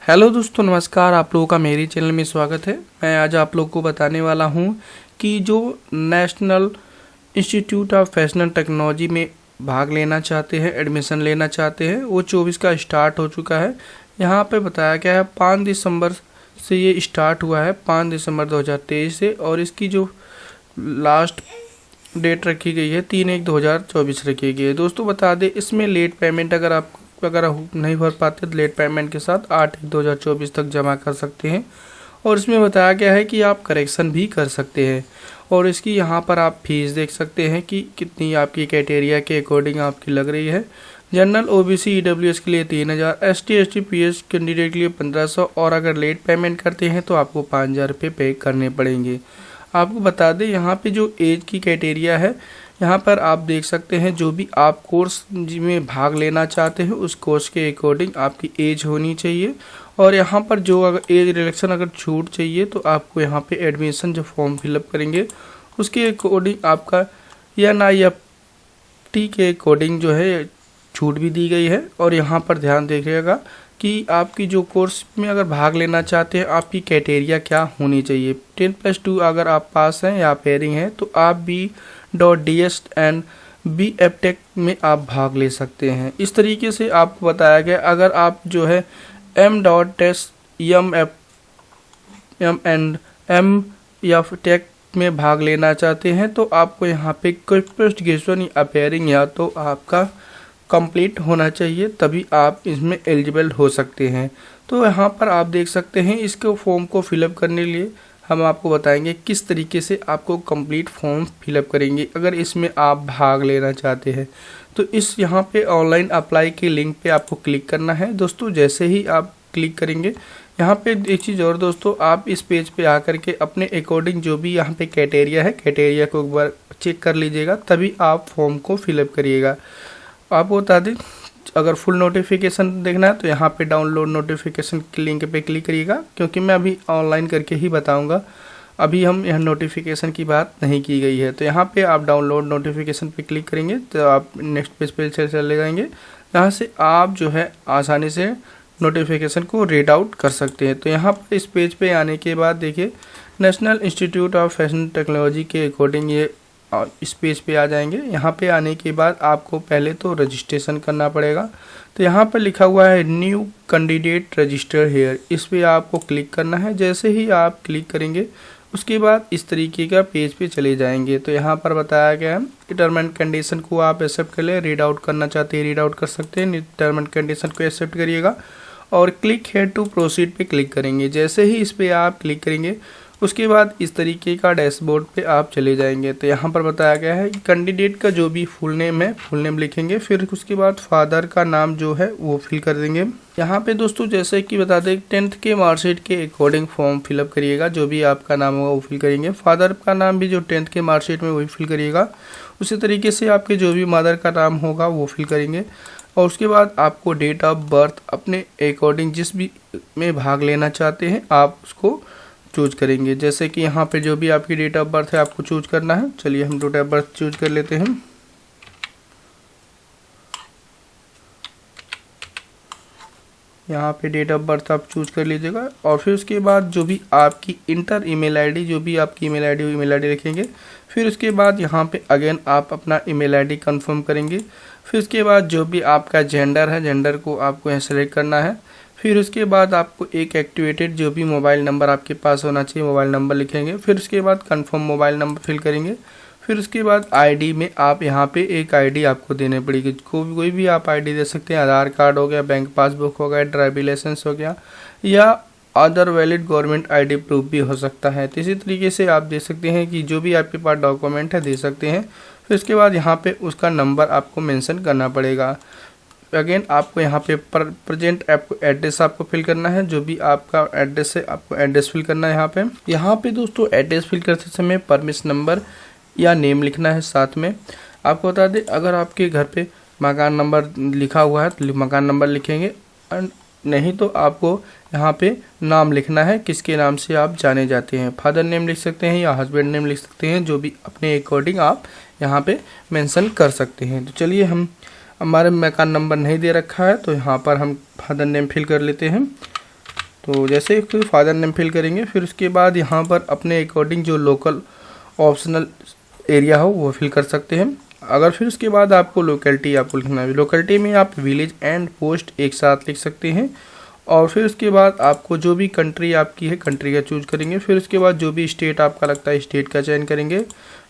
Hello दोस्तों, नमस्कार। आप लोगों का मेरे चैनल में स्वागत है। मैं आज आप लोगों को बताने वाला हूं कि जो national institute of fashion technology में भाग लेना चाहते हैं, एडमिशन लेना चाहते हैं, वो 24 का स्टार्ट हो चुका है। यहां पे बताया गया है 5 दिसंबर से ये स्टार्ट हुआ है, 5 दिसंबर 2023 से। और इसकी जो लास्ट डेट रखी गई है 3/1/2024 रखी गई है। दोस्तों बता दें, इसमें लेट पेमेंट अगर नहीं भर पाते तो लेट पेमेंट के साथ 8/1/2024 तक जमा कर सकते हैं। और इसमें बताया गया है कि आप करेक्शन भी कर सकते हैं। और इसकी यहाँ पर आप फीस देख सकते हैं कि कितनी आपकी क्राइटेरिया के अकॉर्डिंग आपकी लग रही है। जनरल ओबीसी ईडब्ल्यूएस के लिए 3000, एसटी एसटी पीएस कैंडिडेट के लिए 1500, और अगर लेट पेमेंट करते हैं तो आपको 5000 रुपये पे करने पड़ेंगे। आपको बता दें, यहाँ पे जो एज की क्राइटेरिया है, यहाँ पर आप देख सकते हैं जो भी आप कोर्स में भाग लेना चाहते हैं उस कोर्स के अकॉर्डिंग आपकी एज होनी चाहिए। और यहाँ पर जो अगर एज रिलेक्शन अगर छूट चाहिए तो आपको यहाँ पे एडमिशन जो फॉर्म फिलअप करेंगे उसके अकॉर्डिंग आपका NIFT के अकॉर्डिंग जो है छूट भी दी गई है। और यहाँ पर ध्यान देखिएगा कि आपकी जो कोर्स में अगर भाग लेना चाहते हैं आपकी क्राइटेरिया क्या होनी चाहिए। 10+2 अगर आप पास हैं या पेयरिंग हैं तो आप B.DS एंड BFTech में आप भाग ले सकते हैं। इस तरीके से आपको बताया गया। अगर आप जो है M.Test M या टेक में भाग लेना चाहते हैं तो आपको यहाँ पे पोस्ट ग्रेजुएशन या पेयरिंग या तो आपका कंप्लीट होना चाहिए, तभी आप इसमें एलिजिबल हो सकते हैं। तो यहाँ पर आप देख सकते हैं, इसको फॉर्म को फिलअप करने के लिए हम आपको बताएंगे किस तरीके से आपको कंप्लीट फॉर्म फिलअप करेंगे अगर इसमें आप भाग लेना चाहते हैं। तो इस यहाँ पे ऑनलाइन अप्लाई के लिंक पे आपको क्लिक करना है। दोस्तों जैसे ही आप क्लिक करेंगे, यहाँ पे एक चीज़ और दोस्तों, आप इस पेज पे आकर के अपने अकॉर्डिंग जो भी यहाँ पे क्राइटेरिया है, क्राइटेरिया को एक बार चेक कर लीजिएगा, तभी आप फॉर्म को फिलअप करिएगा। आपको बता दें, अगर फुल नोटिफिकेशन देखना है तो यहाँ पे डाउनलोड नोटिफिकेशन के लिंक पे क्लिक करिएगा, क्योंकि मैं अभी ऑनलाइन करके ही बताऊंगा। अभी हम यहाँ नोटिफिकेशन की बात नहीं की गई है। तो यहाँ पे आप डाउनलोड नोटिफिकेशन पे क्लिक करेंगे तो आप नेक्स्ट पेज पे चले जाएंगे। यहाँ से आप जो है आसानी से नोटिफिकेशन को रीड आउट कर सकते हैं। तो यहाँ पर इस पेज पे आने के बाद देखिए, national institute of fashion technology के अकॉर्डिंग ये इस पेज पे आ जाएंगे। यहाँ पे आने के बाद आपको पहले तो रजिस्ट्रेशन करना पड़ेगा। तो यहाँ पर लिखा हुआ है न्यू कैंडिडेट रजिस्टर हेयर, इस पे आपको क्लिक करना है। जैसे ही आप क्लिक करेंगे उसके बाद इस तरीके का पेज पे चले जाएंगे। तो यहाँ पर बताया गया है टर्म एंड कंडीशन को आप एक्सेप्ट कर ले, रीड आउट करना चाहते हैं रीड आउट कर सकते हैं, टर्म एंड कंडीशन को एक्सेप्ट करिएगा और क्लिक हेयर टू प्रोसीड पे क्लिक करेंगे। जैसे ही इस पे आप क्लिक करेंगे उसके बाद इस तरीके का डैशबोर्ड पे आप चले जाएंगे। तो यहाँ पर बताया गया है कि कैंडिडेट का जो भी फुल नेम है, फुल नेम लिखेंगे, फिर उसके बाद फादर का नाम जो है वो फिल कर देंगे। यहाँ पे दोस्तों जैसे कि बता दें, 10th के मार्कशीट के अकॉर्डिंग फॉर्म फिलअप करिएगा, जो भी आपका नाम होगा वो फिल करेंगे। फादर का नाम भी जो 10th के मार्कशीट में वही फिल करिएगा। उसी तरीके से आपके जो भी मदर का नाम होगा वो फिल करेंगे। और उसके बाद आपको डेट ऑफ बर्थ अपने अकॉर्डिंग जिस भी में भाग लेना चाहते हैं आप उसको चूज करेंगे। जैसे कि यहाँ पे जो भी आपकी डेट ऑफ बर्थ है आपको चूज करना है। चलिए हम डेट ऑफ बर्थ चूज कर लेते हैं। यहाँ पे डेट ऑफ बर्थ आप चूज कर लीजिएगा और फिर उसके बाद जो भी आपकी इंटर ईमेल आईडी, जो भी आपकी ईमेल आईडी लिखेंगे। फिर उसके बाद यहाँ पे अगेन आप अपना ईमेल आईडी कंफर्म करेंगे। फिर उसके बाद जो भी आपका जेंडर है, जेंडर को आपको यहाँ सेलेक्ट करना है। फिर उसके बाद आपको एक एक्टिवेटेड जो भी मोबाइल नंबर आपके पास होना चाहिए, मोबाइल नंबर लिखेंगे। फिर उसके बाद कंफर्म मोबाइल नंबर फिल करेंगे। फिर उसके बाद आईडी में आप यहाँ पे एक आईडी आपको देने पड़ेगी। कोई भी आप आईडी दे सकते हैं, आधार कार्ड हो गया, बैंक पासबुक हो गया, ड्राइविंग लाइसेंस हो गया, या other valid government ID proof भी हो सकता है। तो इसी तरीके से आप दे सकते हैं कि जो भी आपके पास डॉक्यूमेंट है दे सकते हैं। फिर उसके बाद यहाँ पे उसका नंबर आपको मेंशन करना पड़ेगा। अगेन आपको यहाँ पे प्रेजेंट आपको एड्रेस आपको फिल करना है, जो भी आपका एड्रेस है आपको एड्रेस फिल करना है। यहाँ पे दोस्तों एड्रेस फिल करते समय परमिशन नंबर या नेम लिखना है। साथ में आपको बता दें, अगर आपके घर पे मकान नंबर लिखा हुआ है तो मकान नंबर लिखेंगे, नहीं तो आपको यहाँ पे नाम लिखना है, किसके नाम से आप जाने जाते हैं। फादर नेम लिख सकते हैं या हस्बैंड नेम लिख सकते हैं, जो भी अपने अकॉर्डिंग आप यहाँ पे मेंशन कर सकते हैं। तो चलिए, हम हमारे मकान नंबर नहीं दे रखा है तो यहाँ पर हम फादर नेम फिल कर लेते हैं। तो जैसे फिर फादर नेम फिल करेंगे, फिर उसके बाद यहाँ पर अपने अकॉर्डिंग जो लोकल ऑप्शनल एरिया हो वो फिल कर सकते हैं। अगर फिर उसके बाद आपको लोकेलिटी आपको लिखना है, लोकेलिटी में आप विलेज एंड पोस्ट एक साथ लिख सकते हैं। और फिर उसके बाद आपको जो भी कंट्री आपकी है कंट्री का चूज करेंगे। फिर उसके बाद जो भी स्टेट आपका लगता है स्टेट का चयन करेंगे।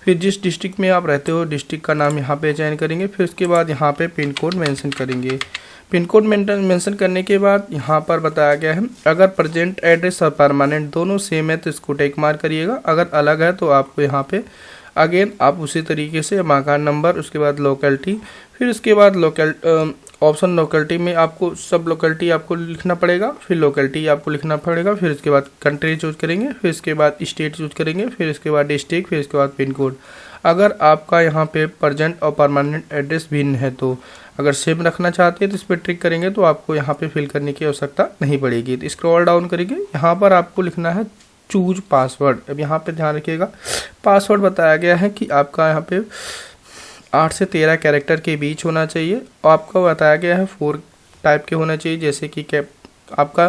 फिर जिस डिस्ट्रिक्ट में आप रहते हो डिस्ट्रिक्ट का नाम यहाँ पे चयन करेंगे। फिर उसके बाद यहाँ पे पिन कोड मेंशन करेंगे। पिन कोड मेंशन करने के बाद यहाँ पर बताया गया है अगर प्रेजेंट एड्रेस और परमानेंट दोनों सेम है तो इसको टिक मार्क करिएगा, अगर अलग है तो आपको यहाँ पे अगेन आप उसी तरीके से मकान नंबर, उसके बाद लोकेलिटी, फिर उसके बाद ऑप्शन लोकेलिटी में आपको सब लोकेलिटी आपको लिखना पड़ेगा, फिर लोकेलिटी आपको लिखना पड़ेगा। फिर उसके बाद कंट्री चूज करेंगे, फिर इसके बाद स्टेट चूज करेंगे, फिर इसके बाद डिस्ट्रिक्ट, फिर इसके बाद पिन कोड। अगर आपका यहाँ पे प्रेजेंट और परमानेंट एड्रेस भिन्न है तो अगर सेम रखना चाहते हैं तो इस पर ट्रिक करेंगे तो आपको यहाँ पे फिल करने की आवश्यकता नहीं पड़ेगी। तो स्क्रॉल डाउन करेंगे, यहाँ पर आपको लिखना है चूज पासवर्ड। अब यहाँ पे ध्यान रखिएगा पासवर्ड बताया गया है कि आपका यहाँ पे 8 से 13 कैरेक्टर के बीच होना चाहिए और आपको बताया गया है 4 टाइप के होना चाहिए, जैसे कि आपका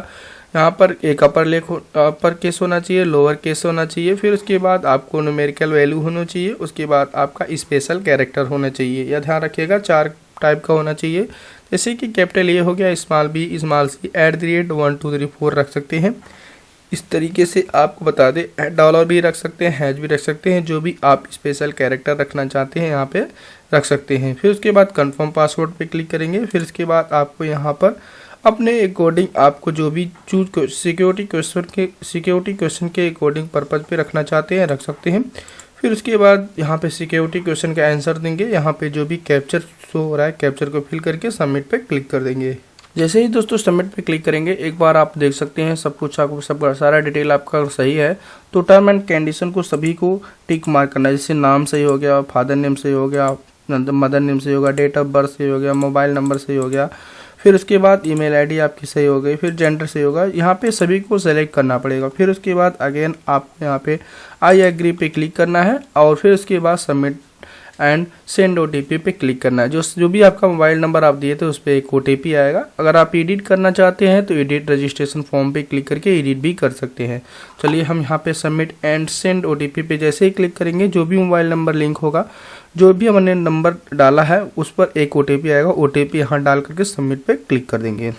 यहाँ पर एक अपर केस होना चाहिए, लोअर केस होना चाहिए, फिर उसके बाद आपको न्यूमेरिकल वैल्यू होना चाहिए, उसके बाद आपका स्पेशल कैरेक्टर होना चाहिए। यह ध्यान रखिएगा 4 टाइप का होना चाहिए, जैसे कि कैपिटल ए हो गया, स्मॉल बी, स्मॉल सी, @1 2 3 4 रख सकते हैं। इस तरीके से आपको बता दें डॉलर भी रख सकते हैं, हैश भी रख सकते हैं, जो भी आप स्पेशल कैरेक्टर रखना चाहते हैं यहाँ पे रख सकते हैं। फिर उसके बाद कंफर्म पासवर्ड पे क्लिक करेंगे। फिर उसके बाद आपको यहाँ पर अपने अकॉर्डिंग आपको जो भी चूज सिक्योरिटी क्वेश्चन के अकॉर्डिंग पर्पज पे रखना चाहते हैं रख सकते हैं। फिर उसके बाद यहाँ पे सिक्योरिटी क्वेश्चन का आंसर देंगे, यहाँ पे जो भी कैप्चर शो हो रहा है कैप्चर को फिल करके सबमिट पे क्लिक कर देंगे। जैसे ही दोस्तों सबमिट पे क्लिक करेंगे एक बार आप देख सकते हैं सब कुछ आपको सब सारा डिटेल आपका सही है तो टर्म एंड कंडीशन को सभी को टिक मार्क करना है। जैसे नाम सही हो गया, फादर नेम सही हो गया, मदर नेम सही हो गया, डेट ऑफ बर्थ सही हो गया, मोबाइल नंबर सही हो गया, फिर उसके बाद ईमेल आईडी आपकी सही हो गई, फिर जेंडर सही होगा, यहाँ पे सभी को सेलेक्ट करना पड़ेगा। फिर उसके बाद अगेन आपको यहाँ पे आई एग्री पे क्लिक करना है और फिर उसके बाद सबमिट एंड सेंड OTP पे क्लिक करना है। जो भी आपका मोबाइल नंबर आप दिए थे उस पर एक OTP आएगा। अगर आप एडिट करना चाहते हैं तो एडिट रजिस्ट्रेशन फॉर्म पे क्लिक करके एडिट भी कर सकते हैं। चलिए हम यहाँ पे सबमिट एंड सेंड OTP पे जैसे ही क्लिक करेंगे जो भी मोबाइल नंबर लिंक होगा, जो भी हमने नंबर डाला है उस पर एक OTP आएगा। OTP यहाँ डाल करके सबमिट पे क्लिक कर देंगे।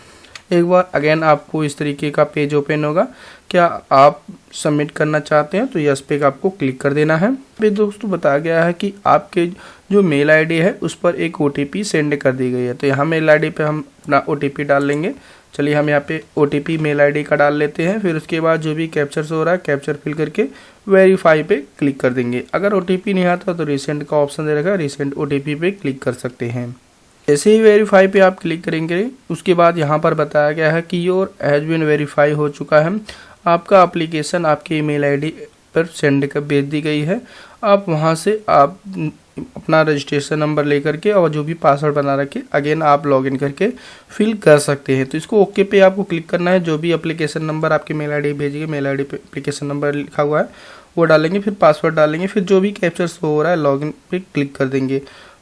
एक बार अगेन आपको इस तरीके का पेज ओपन होगा। क्या आप सबमिट करना चाहते हैं तो यस पे आपको क्लिक कर देना है। फिर दोस्तों बताया गया है कि आपके जो मेल आईडी है उस पर एक OTP सेंड कर दी गई है, तो यहाँ मेल आईडी पे हम अपना OTP डाल लेंगे। चलिए हम यहाँ पे OTP मेल आईडी का डाल लेते हैं। फिर उसके बाद जो भी कैप्चर हो रहा है कैप्चर फिल करके वेरीफाई पे क्लिक कर देंगे। अगर OTP नहीं आता तो रिसेंट का ऑप्शन दे रखा है, रिसेंट OTP पे क्लिक कर सकते हैं। जैसे ही वेरीफाई पे आप क्लिक करेंगे उसके बाद यहाँ पर बताया गया है कि योर हैज बीन वेरीफाई हो चुका है, आपका एप्लीकेशन आपके ईमेल आईडी पर सेंड कर भेज दी गई है। आप वहाँ से आप अपना रजिस्ट्रेशन नंबर लेकर के और जो भी पासवर्ड बना रखे अगेन आप लॉगिन करके फिल कर सकते हैं। तो इसको ओके पे आपको क्लिक करना है। जो भी एप्लीकेशन नंबर आपके मेल आईडी भेजिए, मेल आईडी पे एप्लीकेशन नंबर लिखा हुआ है वो डालेंगे, फिर पासवर्ड डालेंगे, फिर जो भी कैप्चर शो हो रहा है लॉगिन पे क्लिक कर देंगे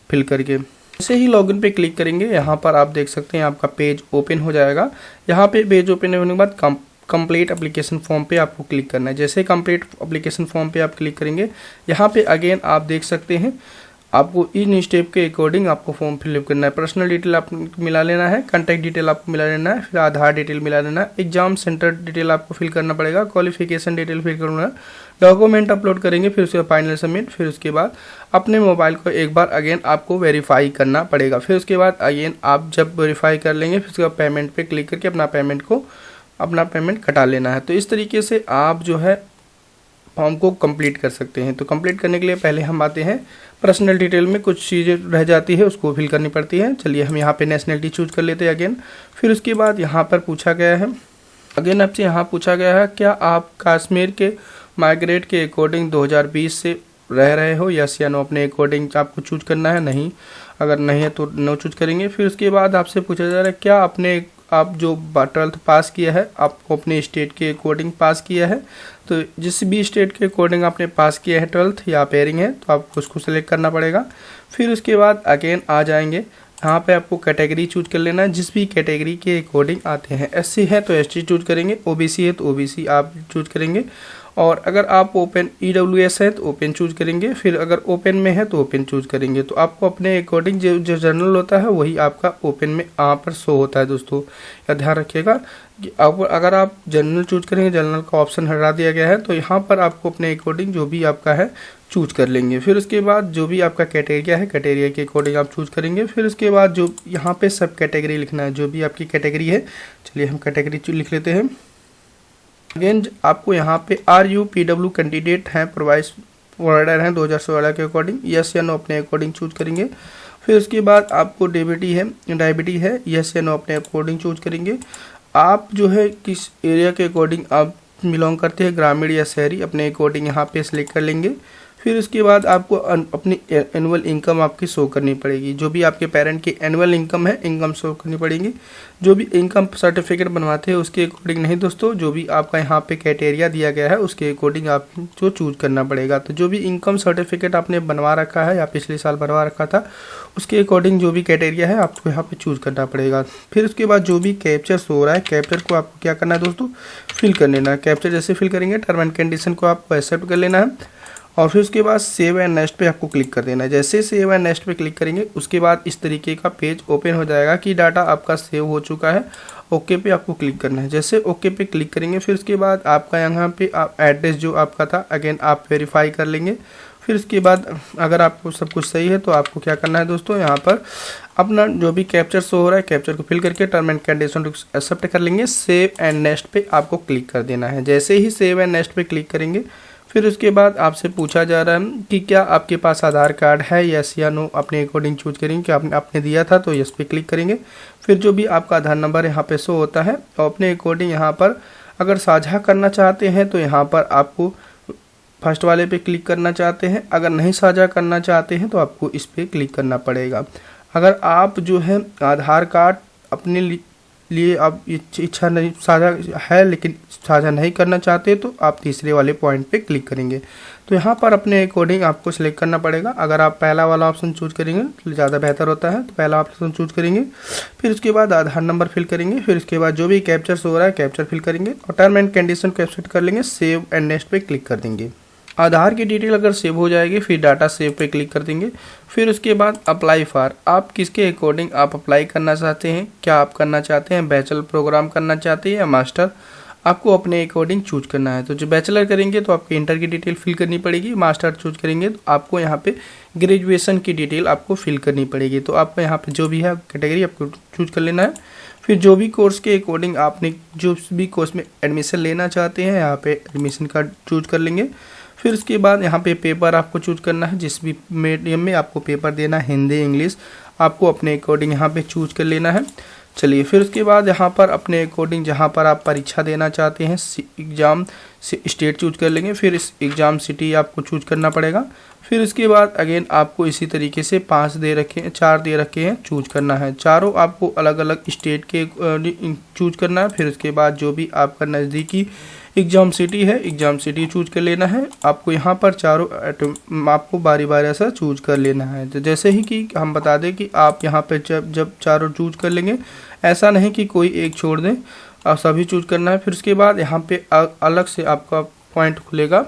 फिल करके। जैसे ही लॉगिन पे क्लिक करेंगे यहाँ पर आप देख सकते हैं आपका पेज ओपन हो जाएगा। यहाँ पे पेज ओपन होने के बाद कंप्लीट एप्लीकेशन फॉर्म पे आपको क्लिक करना है। जैसे कंप्लीट एप्लीकेशन फॉर्म पे आप क्लिक करेंगे यहाँ पे अगेन आप देख सकते हैं आपको इन स्टेप के अकॉर्डिंग आपको फॉर्म फिलअप करना है। पर्सनल डिटेल आपको मिला लेना है, कॉन्टैक्ट डिटेल आपको मिला लेना है, फिर आधार डिटेल मिला लेना है, एग्जाम सेंटर डिटेल आपको फिल करना पड़ेगा, क्वालिफिकेशन डिटेल फिल करना है, डॉक्यूमेंट अपलोड करेंगे, फिर उसके बाद फाइनल सबमिट। फिर उसके बाद अपने मोबाइल को एक बार अगेन आपको वेरीफाई करना पड़ेगा। फिर उसके बाद अगेन आप जब वेरीफाई कर लेंगे फिर उसके बाद पेमेंट पे क्लिक करके अपना पेमेंट कटा लेना है। तो इस तरीके से आप जो है फॉर्म को कंप्लीट कर सकते हैं। तो कंप्लीट करने के लिए पहले हम आते हैं पर्सनल डिटेल में कुछ चीज़ें रह जाती है उसको फिल करनी पड़ती है। चलिए हम यहाँ पे नेशनलिटी चूज कर लेते हैं अगेन। फिर उसके बाद यहाँ पर पूछा गया है अगेन आपसे यहाँ पूछा गया है क्या आप कश्मीर के माइग्रेट के अकॉर्डिंग 2020 से रह रहे हो, यस या नो। अपने अकॉर्डिंग आपको चूज करना है, नहीं अगर नहीं है तो नो चूज करेंगे। फिर उसके बाद आपसे पूछा जा रहा है क्या आप जो 12th पास किया है आपको अपने स्टेट के अकॉर्डिंग पास किया है। तो जिस भी स्टेट के अकॉर्डिंग आपने पास किया है 12th या पेयरिंग है तो आपको उसको सेलेक्ट करना पड़ेगा। फिर उसके बाद अगेन आ जाएंगे यहाँ पे आपको कैटेगरी चूज कर लेना है, जिस भी कैटेगरी के अकॉर्डिंग आते हैं। एससी है तो एसटी चूज करेंगे, ओबीसी है तो ओबीसी आप चूज करेंगे, और अगर आप ओपन ईडब्ल्यूएस है तो ओपन चूज करेंगे, फिर अगर ओपन में है तो ओपन चूज करेंगे। तो आपको अपने अकॉर्डिंग जो जनरल होता है वही आपका ओपन में यहाँ पर शो होता है दोस्तों, या ध्यान रखिएगा कि अगर आप जनरल चूज करेंगे, जनरल का ऑप्शन हटा दिया गया है, तो यहाँ पर आपको अपने अकॉर्डिंग जो भी आपका है चूज कर लेंगे। फिर उसके बाद जो भी आपका कैटेगरिया है, कैटेगरिया के अकॉर्डिंग आप चूज करेंगे। फिर उसके बाद जो यहाँ पे सब कैटेगरी लिखना है, जो भी आपकी कैटेगरी है। चलिए हम कैटेगरी लिख लेते हैं। अगेन आपको यहाँ पे RUPW कैंडिडेट हैं, प्रोवाइडर हैं 2016 के अकॉर्डिंग, यस या नो अपने अकॉर्डिंग चूज करेंगे। फिर उसके बाद आपको डायबिटी है, यस या नो अपने अकॉर्डिंग चूज करेंगे। आप जो है किस एरिया के अकॉर्डिंग आप बिलोंग करते हैं, ग्रामीण या शहरी, अपने अकॉर्डिंग यहाँ पे सिलेक्ट कर लेंगे। फिर उसके बाद आपको अपनी एनुअल इनकम आपकी शो करनी पड़ेगी, जो भी आपके पेरेंट की एनुअल इनकम है, इनकम शो करनी पड़ेगी। जो भी इनकम सर्टिफिकेट बनवाते हैं उसके अकॉर्डिंग नहीं दोस्तों, जो भी आपका यहाँ पे क्राइटेरिया दिया गया है उसके अकॉर्डिंग आपको चूज करना पड़ेगा। तो जो भी इनकम सर्टिफिकेट आपने बनवा रखा है या पिछले साल बनवा रखा था, उसके अकॉर्डिंग जो भी क्राइटेरिया है आपको यहाँ पे चूज करना पड़ेगा। फिर उसके बाद जो भी कैप्चर शो हो रहा है, कैप्चर को आपको क्या करना है दोस्तों, फिल कर लेना है। कैप्चर जैसे फिल करेंगे, टर्म एंड कंडीशन को आपको एक्सेप्ट कर लेना है, और फिर उसके बाद सेव एंड नेक्स्ट पे आपको क्लिक कर देना है। जैसे सेव एंड नेक्स्ट पे क्लिक करेंगे उसके बाद इस तरीके का पेज ओपन हो जाएगा कि डाटा आपका सेव हो चुका है। ओके पे आपको क्लिक करना है। जैसे ओके पे क्लिक करेंगे फिर उसके बाद आपका यहाँ पे एड्रेस जो आपका था अगेन आप वेरीफाई कर लेंगे। फिर उसके बाद अगर आपको सब कुछ सही है तो आपको क्या करना है दोस्तों, यहाँ पर अपना जो भी कैप्चर शो हो रहा है कैप्चर को फिल करके टर्म एंड कंडीशन एक्सेप्ट कर लेंगे। सेव एंड नेक्स्ट पे आपको क्लिक कर देना है। जैसे ही सेव एंड नेक्स्ट पे क्लिक करेंगे फिर उसके बाद आपसे पूछा जा रहा है कि क्या आपके पास आधार कार्ड है, यस या नो अपने अकॉर्डिंग चूज करेंगे। कि आपने दिया था तो यस पे क्लिक करेंगे। फिर जो भी आपका आधार नंबर यहाँ पे शो होता है तो अपने अकॉर्डिंग यहाँ पर अगर साझा करना चाहते हैं तो यहाँ पर आपको फर्स्ट वाले पे क्लिक करना चाहते हैं, अगर नहीं साझा करना चाहते हैं तो आपको इस पर क्लिक करना पड़ेगा। अगर आप जो है आधार कार्ड अपने लिए आप इच्छा नहीं साझा है लेकिन साझा नहीं करना चाहते तो आप तीसरे वाले पॉइंट पे क्लिक करेंगे। तो यहाँ पर अपने अकॉर्डिंग आपको सिलेक्ट करना पड़ेगा। अगर आप पहला वाला ऑप्शन चूज करेंगे तो ज़्यादा बेहतर होता है, तो पहला ऑप्शन चूज करेंगे। फिर उसके बाद आधार नंबर फिल करेंगे। फिर उसके बाद जो भी कैप्चर हो रहा है कैप्चर फिल करेंगे और टर्म एंड कंडीशन को एक्सेप्ट कर लेंगे। सेव एंड नेक्स्ट पे क्लिक कर देंगे। आधार की डिटेल अगर सेव हो जाएगी फिर डाटा सेव पे क्लिक कर देंगे। फिर उसके बाद अप्लाई फॉर, आप किसके अकॉर्डिंग आप अप्लाई करना चाहते हैं, क्या आप करना चाहते हैं बैचलर प्रोग्राम करना चाहते हैं या मास्टर, आपको अपने अकॉर्डिंग चूज करना है। तो जो बैचलर करेंगे तो आपके इंटर की डिटेल फिल करनी पड़ेगी, मास्टर चूज करेंगे तो आपको यहाँ पे ग्रेजुएशन की डिटेल आपको फिल करनी पड़ेगी। तो आपको यहाँ पे जो भी है कैटेगरी आपको चूज कर लेना है। फिर जो भी कोर्स के अकॉर्डिंग आपने जो भी कोर्स में एडमिशन लेना चाहते हैं यहाँ पे एडमिशन का चूज कर लेंगे। फिर उसके बाद यहाँ पे पेपर आपको चूज करना है, जिस भी मीडियम में आपको पेपर देना है, हिंदी इंग्लिश आपको अपने अकॉर्डिंग यहाँ पे चूज कर लेना है। चलिए फिर उसके बाद यहाँ पर अपने अकॉर्डिंग जहाँ पर आप परीक्षा देना चाहते हैं एग्ज़ाम स्टेट चूज कर लेंगे। फिर इस एग्ज़ाम सिटी आपको चूज करना पड़ेगा। फिर उसके बाद अगेन आपको इसी तरीके से 4 दे रखे हैं चूज करना है। चारों आपको अलग अलग स्टेट के चूज करना है। फिर उसके बाद जो भी आपका नज़दीकी एग्ज़ाम सिटी है एग्ज़ाम सिटी चूज कर लेना है। आपको यहाँ पर चारों आपको बारी बारी ऐसा चूज कर लेना है। तो जैसे ही कि हम बता दें कि आप यहाँ पे जब चारों चूज कर लेंगे, ऐसा नहीं कि कोई एक छोड़ दें, आप सभी चूज करना है। फिर उसके बाद यहाँ पे अलग से आपका पॉइंट खुलेगा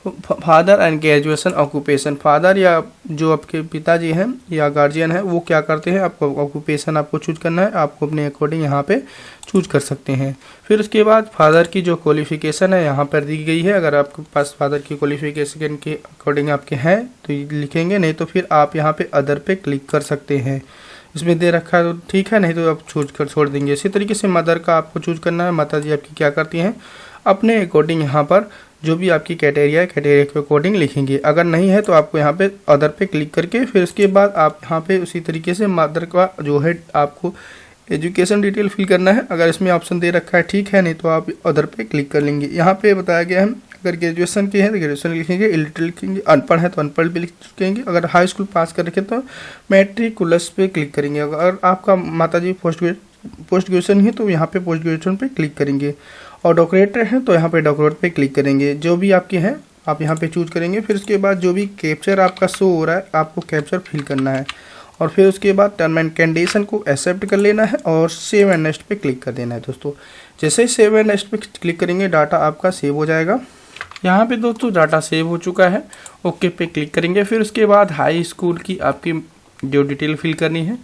father and graduation occupation. Father या जो आपके पिताजी हैं या गार्जियन है वो क्या करते हैं, आपको ऑक्यूपेशन आपको चूज करना है। आपको अपने अकॉर्डिंग यहाँ पे चूज कर सकते हैं। फिर उसके बाद फादर की जो क्वालिफिकेशन है यहाँ पर दी गई है। अगर आपके पास फादर की क्वालिफिकेशन के अकॉर्डिंग आपके हैं तो लिखेंगे, नहीं तो फिर आप यहाँ पे अदर पे क्लिक कर सकते हैं। इसमें दे रखा है तो ठीक है, नहीं तो आप चूज कर छोड़ देंगे। इसी तरीके से मदर का आपको चूज करना है। माता जी आपकी क्या करती हैं, अपने अकॉर्डिंग यहाँ पर जो भी आपकी कैटेगरिया है कैटेगरिया के अकॉर्डिंग लिखेंगे। अगर नहीं है तो आपको यहाँ पे अदर पे क्लिक करके फिर उसके बाद आप यहाँ पे उसी तरीके से मदर का जो है आपको एजुकेशन डिटेल फिल करना है। अगर इसमें ऑप्शन दे रखा है ठीक है, नहीं तो आप अदर पे क्लिक कर लेंगे। यहाँ पे बताया गया है अगर ग्रेजुएशन के हैं तो ग्रेजुएशन लिखेंगे, इलिटरेट लिखेंगे, अनपढ़ है तो अनपढ़ भी लिखेंगे। अगर हाई स्कूल पास कर रखे तो मैट्रिकुलस पे क्लिक करेंगे। अगर आपका माताजी पोस्ट ग्रेजुएशन है तो यहाँ पे पोस्ट ग्रेजुएशन पे क्लिक करेंगे, और डॉक्टरेट है तो यहाँ पे डॉक्टरेट पे क्लिक करेंगे। जो भी आपके हैं आप यहाँ पे चूज करेंगे। फिर उसके बाद जो भी कैप्चर आपका शो हो रहा है आपको कैप्चर फिल करना है, और फिर उसके बाद टर्म एंड कंडीशन को एक्सेप्ट कर लेना है और सेव एंड नेक्स्ट पे क्लिक कर देना है दोस्तों। जैसे ही सेव एंड नेक्स्ट पे क्लिक करेंगे डाटा आपका सेव हो जाएगा। यहाँ पे दोस्तों डाटा सेव हो चुका है, ओके पे क्लिक करेंगे। फिर उसके बाद हाई स्कूल की आपकी जो डिटेल फिल करनी है,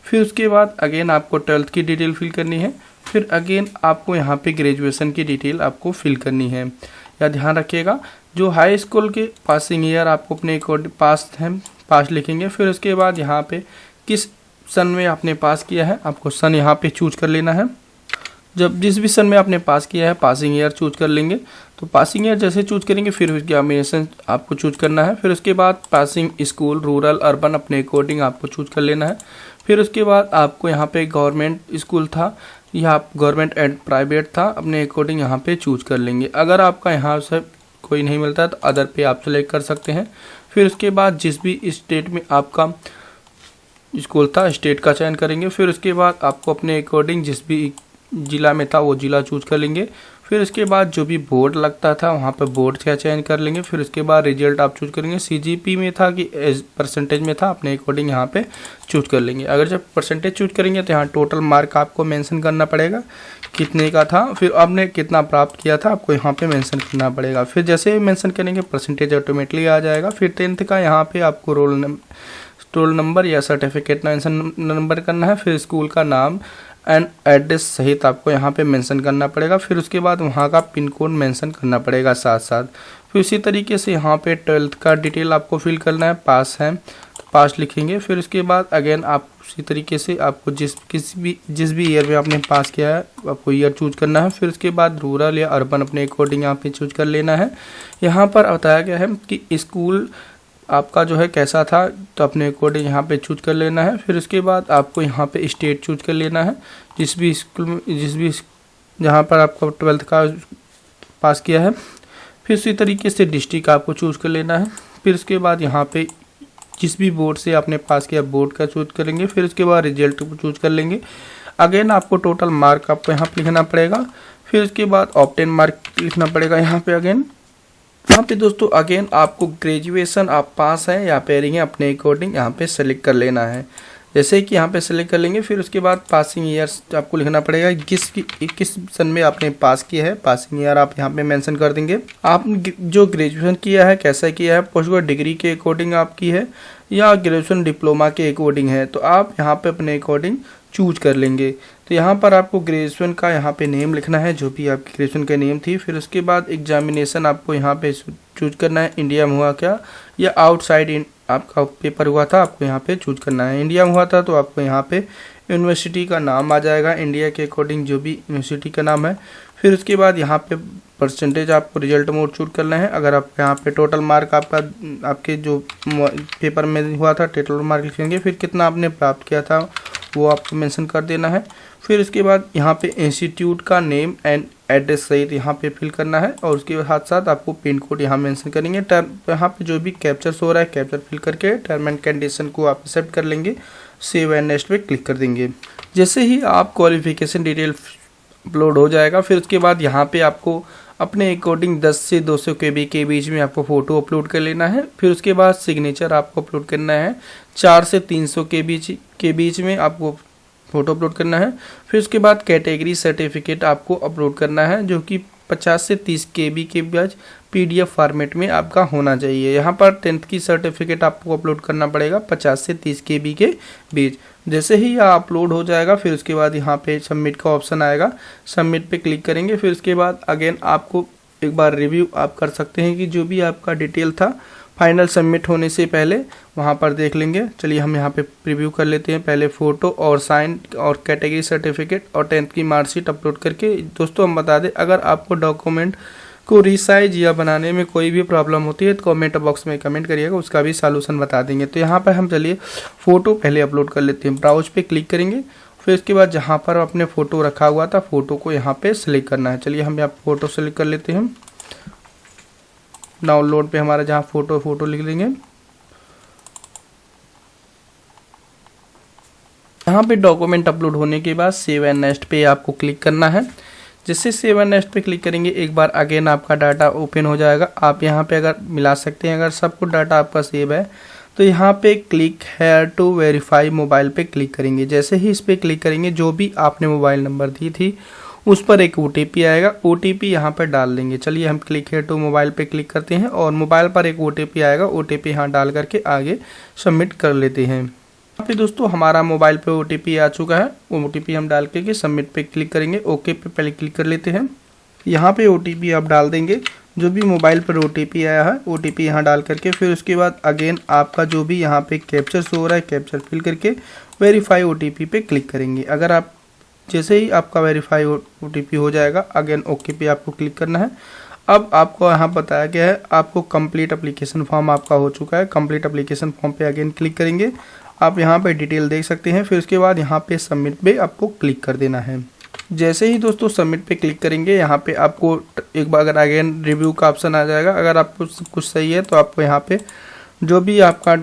फिर उसके बाद अगेन आपको 12th की डिटेल फिल करनी है, फिर अगेन आपको यहाँ पे ग्रेजुएशन की डिटेल आपको फिल करनी है। या ध्यान रखिएगा जो हाई स्कूल के पासिंग ईयर आपको अपने पास लिखेंगे। फिर उसके बाद यहाँ पे किस सन में आपने पास किया है आपको सन यहाँ पे चूज कर लेना है। जब जिस भी सन में आपने पास किया है पासिंग ईयर चूज कर लेंगे। तो पासिंग ईयर जैसे चूज करेंगे फिर एग्जामिनेशन आपको चूज करना है। फिर उसके बाद पासिंग स्कूल रूरल अर्बन अपने अकॉर्डिंग आपको चूज कर लेना है। फिर उसके बाद आपको यहाँ पे गवर्नमेंट स्कूल था या गवर्नमेंट एंड प्राइवेट था अपने अकॉर्डिंग यहाँ पे चूज कर लेंगे। अगर आपका यहाँ से कोई नहीं मिलता तो अदर पे आप सेलेक्ट कर सकते हैं। फिर उसके बाद जिस भी स्टेट में आपका स्कूल था स्टेट का चयन करेंगे। फिर उसके बाद आपको अपने अकॉर्डिंग जिस भी जिला में था वो जिला चूज कर लेंगे। फिर उसके बाद जो भी बोर्ड लगता था वहाँ पर बोर्ड का चयन कर लेंगे। फिर उसके बाद रिजल्ट आप चूज करेंगे, सीजीपी में था कि परसेंटेज में था अपने अकॉर्डिंग यहाँ पे चूज कर लेंगे। अगर जब परसेंटेज चूज करेंगे तो यहाँ टोटल मार्क आपको मेंशन करना पड़ेगा कितने का था, फिर आपने कितना प्राप्त किया था आपको यहाँ पे मेंशन करना पड़ेगा। फिर जैसे ही मेंशन करेंगे परसेंटेज ऑटोमेटिकली आ जाएगा। फिर 10th का यहाँ पे आपको रोल नंबर या सर्टिफिकेट नंबर करना है। फिर स्कूल का नाम एंड एड्रेस सहित आपको यहाँ पे मेंशन करना पड़ेगा। फिर उसके बाद वहाँ का पिन कोड मेंशन करना पड़ेगा साथ साथ। फिर उसी तरीके से यहाँ पे 12th का डिटेल आपको फिल करना है, पास है तो पास लिखेंगे। फिर उसके बाद अगेन आप उसी तरीके से आपको जिस भी ईयर में आपने पास किया है आपको ईयर चूज करना है। फिर उसके बाद रूरल या अर्बन अपने अकॉर्डिंग यहाँ पे चूज कर लेना है। यहाँ पर बताया गया है कि स्कूल आपका जो है कैसा था तो अपने अकॉर्डिंग यहाँ पे चूज कर लेना है। फिर उसके बाद आपको यहाँ पे स्टेट चूज कर लेना है जिस भी स्कूल में जहाँ पर आपको 12th का पास किया है। फिर उसी तरीके से डिस्ट्रिक्ट आपको चूज कर लेना है। फिर उसके बाद यहाँ पे जिस भी बोर्ड से आपने पास किया बोर्ड का चूज करेंगे। फिर उसके बाद रिजल्ट को चूज कर लेंगे। अगेन आपको टोटल मार्क आपको यहाँ पे लिखना पड़ेगा। फिर उसके बाद ऑब्टेन मार्क लिखना पड़ेगा यहाँ पे अगेन। यहाँ पे दोस्तों अगेन आपको ग्रेजुएशन आप पास हैं या पेयरिंग है अपने अकॉर्डिंग यहाँ पे सेलेक्ट कर लेना है। जैसे कि यहाँ पे सेलेक्ट कर लेंगे। फिर उसके बाद पासिंग ईयर्स आपको लिखना पड़ेगा किस सन में आपने पास किया है पासिंग ईयर आप यहाँ पे मेंशन कर देंगे। आप जो ग्रेजुएशन किया है कैसा किया है, पोस्ट ग्रेजुएट डिग्री के अकॉर्डिंग आप की है या ग्रेजुएशन डिप्लोमा के अकॉर्डिंग है तो आप यहाँ पे अपने अकॉर्डिंग चूज कर लेंगे। तो यहाँ पर आपको ग्रेजुएशन का यहाँ पे नेम लिखना है जो भी आपकी ग्रेजुएशन का नेम थी। फिर उसके बाद एग्जामिनेशन आपको यहाँ पे चूज करना है, इंडिया में हुआ क्या या आउटसाइड आपका पेपर हुआ था आपको यहाँ पे चूज करना है। इंडिया में हुआ था तो आपको यहाँ पे यूनिवर्सिटी का नाम आ जाएगा इंडिया के अकॉर्डिंग जो भी यूनिवर्सिटी का नाम है। फिर उसके बाद यहाँ पे परसेंटेज आपको रिजल्ट मोड चूज करना है। अगर आप यहाँ पे टोटल मार्क आपके जो पेपर में हुआ था टोटल मार्क लिखेंगे। फिर कितना आपने प्राप्त किया था वो आपको मेंशन कर देना है। फिर उसके बाद यहाँ पे इंस्टीट्यूट का नेम एंड एड्रेस सहित यहाँ पे फिल करना है और उसके साथ साथ आपको पिन कोड यहाँ मेंशन करेंगे। यहाँ पे जो भी कैप्चर हो रहा है कैप्चर फिल करके टर्म एंड कंडीशन को आप एक्सेप्ट कर लेंगे। सेव एंड नेक्स्ट पे क्लिक कर देंगे। जैसे ही आप क्वालिफिकेशन डिटेल अपलोड हो जाएगा फिर उसके बाद यहाँ पे आपको अपने अकॉर्डिंग 10 से 200 KB के बीच में आपको फ़ोटो अपलोड कर लेना है। फिर उसके बाद सिग्नेचर आपको अपलोड करना है 4 से 300 के बीच में आपको फ़ोटो अपलोड करना है। फिर उसके बाद कैटेगरी सर्टिफिकेट आपको अपलोड करना है जो कि 50 से 30 KB के बीच PDF फॉर्मेट में आपका होना चाहिए। यहाँ पर 10th की सर्टिफिकेट आपको अपलोड करना पड़ेगा 50 से 30 KB के बीच। जैसे ही यह अपलोड हो जाएगा फिर उसके बाद यहाँ पे सबमिट का ऑप्शन आएगा, सबमिट पे क्लिक करेंगे। फिर उसके बाद अगेन आपको एक बार रिव्यू आप कर सकते हैं कि जो भी आपका डिटेल था फाइनल सबमिट होने से पहले वहाँ पर देख लेंगे। चलिए हम यहाँ पे प्रीव्यू कर लेते हैं। पहले फ़ोटो और साइन और कैटेगरी सर्टिफिकेट और 10th की मार्कशीट अपलोड करके। दोस्तों हम बता दें अगर आपको डॉक्यूमेंट को रीसाइज या बनाने में कोई भी प्रॉब्लम होती है तो कमेंट बॉक्स में कमेंट करिएगा, उसका भी सॉल्यूशन बता देंगे। तो यहाँ पर हम चलिए फ़ोटो पहले अपलोड कर लेते हैं। ब्राउज पे क्लिक करेंगे। फिर इसके बाद जहाँ पर अपने फ़ोटो रखा हुआ था फ़ोटो को यहाँ पे सिलेक्ट करना है। चलिए हम यहाँ फ़ोटो सेलेक्ट कर लेते हैं। डाउनलोड पे हमारा जहाँ फ़ोटो लिख लेंगे। यहाँ पे डॉक्यूमेंट अपलोड होने के बाद सेव एंड नेक्स्ट पे आपको क्लिक करना है। जैसे सेव एंड नेक्स्ट पे क्लिक करेंगे एक बार अगेन आपका डाटा ओपन हो जाएगा। आप यहाँ पे अगर मिला सकते हैं, अगर सब कुछ डाटा आपका सेव है तो यहाँ पे click here to verify mobile पे क्लिक करेंगे। जैसे ही इस पर क्लिक करेंगे जो भी आपने मोबाइल नंबर दी थी उस पर एक OTP आएगा, OTP यहाँ पर डाल देंगे। चलिए हम क्लिक हेयर टू मोबाइल पे क्लिक करते हैं और मोबाइल पर एक OTP आएगा, OTP यहाँ डाल करके आगे सबमिट कर लेते हैं। यहाँ पे दोस्तों हमारा मोबाइल पे OTP आ चुका है, वो OTP हम डाल के सबमिट पे क्लिक करेंगे। ओके पे पहले क्लिक कर लेते हैं। यहाँ पे OTP आप डाल देंगे, जो भी मोबाइल पर OTP आया है OTP यहाँ डाल करके फिर उसके बाद अगेन आपका जो भी यहाँ पे कैप्चर शो हो रहा है कैप्चर फिल करके वेरीफाई OTP पे क्लिक करेंगे। अगर आप जैसे ही आपका वेरीफाई OTP हो जाएगा अगेन ओके पे आपको क्लिक करना है। अब आपको यहाँ बताया गया है आपको कंप्लीट एप्लीकेशन फॉर्म आपका हो चुका है। कंप्लीट एप्लीकेशन फॉर्म पे अगेन क्लिक करेंगे। आप यहाँ पे डिटेल देख सकते हैं, फिर उसके बाद यहाँ पे सबमिट पे आपको क्लिक कर देना है। जैसे ही दोस्तों सबमिट पे क्लिक करेंगे यहाँ पे आपको एक बार अगर अगेन रिव्यू का ऑप्शन आ जाएगा। अगर आपको कुछ सही है तो आपको यहाँ पे जो भी आपका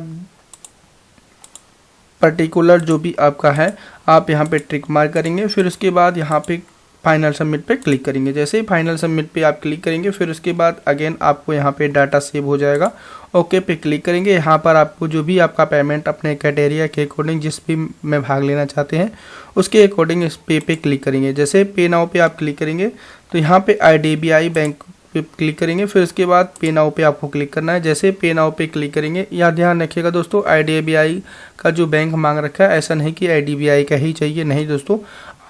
पर्टिकुलर जो भी आपका है आप यहाँ पे ट्रिक मार्क करेंगे। फिर उसके बाद यहाँ पे फाइनल सबमिट पे क्लिक करेंगे। जैसे ही फाइनल सबमिट पे आप क्लिक करेंगे फिर उसके बाद अगेन आपको यहाँ पे डाटा सेव हो जाएगा। ओके पे क्लिक करेंगे। यहाँ पर आपको जो भी आपका पेमेंट अपने क्राइटेरिया के अकॉर्डिंग जिस भी में भाग लेना चाहते हैं उसके अकॉर्डिंग इस पे क्लिक करेंगे। जैसे पे नाउ पे आप क्लिक करेंगे तो यहाँ पे IDBI बैंक पे क्लिक करेंगे। फिर उसके बाद पे नाउ पे आपको क्लिक करना है। जैसे पे नाउ पे क्लिक करेंगे या ध्यान रखिएगा दोस्तों IDBI का जो बैंक मांग रखा है ऐसा नहीं कि IDBI का ही चाहिए, नहीं दोस्तों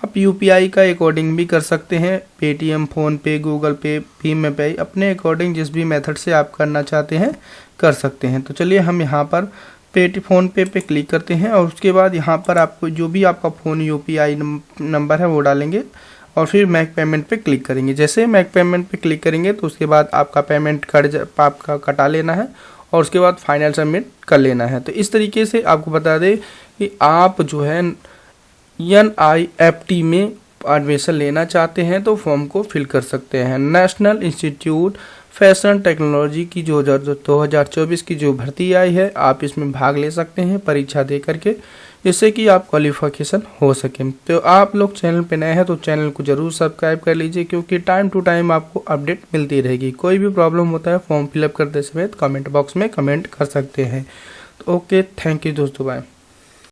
आप UPI का अकॉर्डिंग भी कर सकते हैं। पेटीएम, फ़ोनपे, गूगल पे, भीम पे अपने अकॉर्डिंग जिस भी मेथड से आप करना चाहते हैं कर सकते हैं। तो चलिए हम यहाँ पर फ़ोनपे पे क्लिक करते हैं और उसके बाद यहाँ पर आपको जो भी आपका फ़ोन UPI नंबर है वो डालेंगे और फिर मेक पेमेंट पे क्लिक करेंगे। जैसे मेक पेमेंट पे क्लिक करेंगे तो उसके बाद आपका पेमेंट आपका कटा लेना है और उसके बाद फाइनल सबमिट कर लेना है। तो इस तरीके से आपको बता दें कि आप जो है NIFT में एडमिशन लेना चाहते हैं तो फॉर्म को फिल कर सकते हैं। नेशनल इंस्टीट्यूट फैशन टेक्नोलॉजी की जो 2024 की जो भर्ती आई है आप इसमें भाग ले सकते हैं परीक्षा दे करके, जिससे कि आप क्वालिफिकेशन हो सके। तो आप लोग चैनल पे नए हैं तो चैनल को जरूर सब्सक्राइब कर लीजिए, क्योंकि टाइम टू टाइम आपको अपडेट मिलती रहेगी। कोई भी प्रॉब्लम होता है फॉर्म फिलअप करते समय कमेंट बॉक्स में कमेंट कर सकते हैं। तो ओके, थैंक यू दोस्तों, बाय।